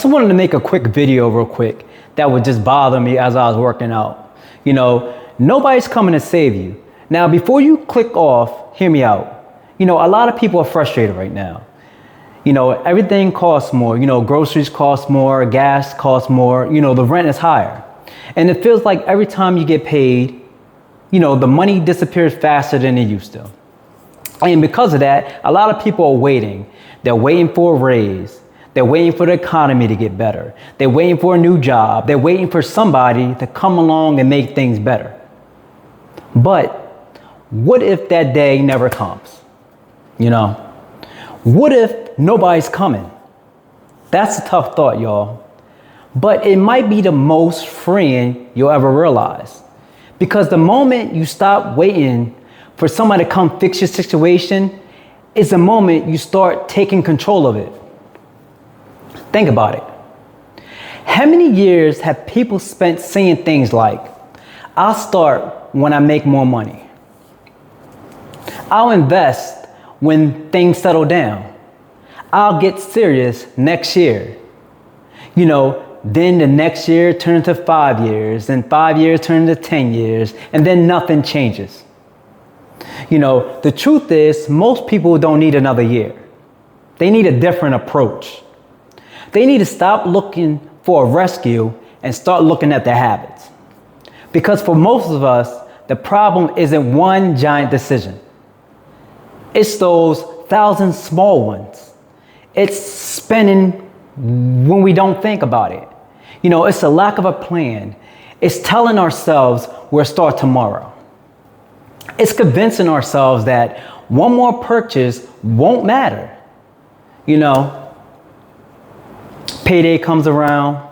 Just wanted to make a quick video real quick that would just bother me as I was working out. Nobody's coming to save you. Now, before you click off, hear me out. A lot of people are frustrated right now. Everything costs more. Groceries cost more, gas costs more, the rent is higher. And it feels like every time you get paid, the money disappears faster than it used to. And because of that, a lot of people are waiting. They're waiting for a raise. They're waiting for the economy to get better. They're waiting for a new job. They're waiting for somebody to come along and make things better. But what if that day never comes? What if nobody's coming? That's a tough thought, y'all. But it might be the most freeing you'll ever realize. Because the moment you stop waiting for somebody to come fix your situation is the moment you start taking control of it. Think about it. How many years have people spent saying things like, I'll start when I make more money. I'll invest when things settle down. I'll get serious next year. Then the next year turn into 5 years, and 5 years turn into 10 years, and then nothing changes. The truth is most people don't need another year. They need a different approach. They need to stop looking for a rescue and start looking at their habits. Because for most of us, the problem isn't one giant decision. It's those 1,000 small ones. It's spending when we don't think about it. It's a lack of a plan. It's telling ourselves we'll start tomorrow. It's convincing ourselves that one more purchase won't matter. Payday comes around,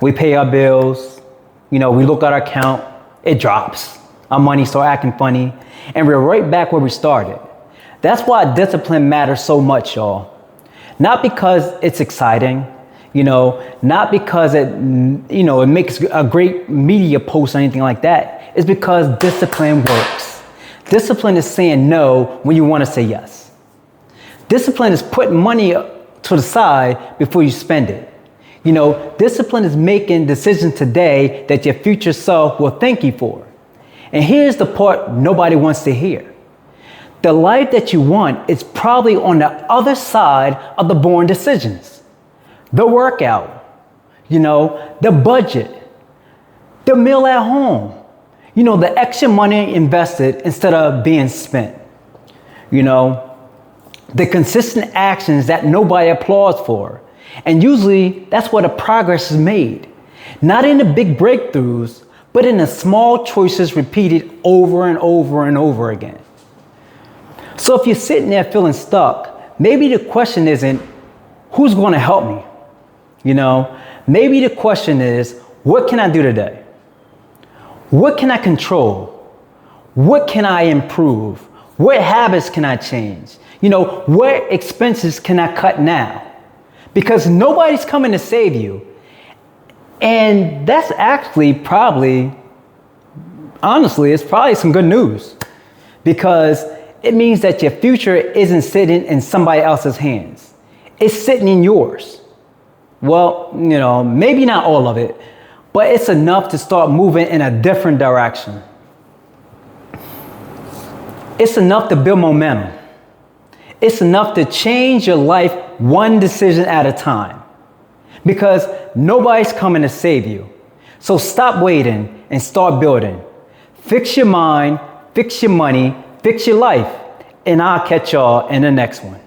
we pay our bills, we look at our account, it drops. Our money start acting funny, and we're right back where we started. That's why discipline matters so much, y'all. Not because it's exciting, not because it makes a great media post or anything like that. It's because discipline works. Discipline is saying no when you want to say yes. Discipline is putting money to the side before you spend it. Discipline is making decisions today that your future self will thank you for. And here's the part nobody wants to hear. The life that you want is probably on the other side of the boring decisions. The workout, the budget, the meal at home, the extra money invested instead of being spent, the consistent actions that nobody applauds for. And usually that's where the progress is made. Not in the big breakthroughs, but in the small choices repeated over and over and over again. So if you're sitting there feeling stuck, maybe the question isn't, who's going to help me? Maybe the question is, what can I do today? What can I control? What can I improve? What habits can I change? What expenses can I cut now? Because nobody's coming to save you. And that's actually honestly, it's probably some good news. Because it means that your future isn't sitting in somebody else's hands. It's sitting in yours. Well, maybe not all of it, but it's enough to start moving in a different direction. It's enough to build momentum. It's enough to change your life one decision at a time. Because nobody's coming to save you. So stop waiting and start building. Fix your mind, fix your money, fix your life. And I'll catch y'all in the next one.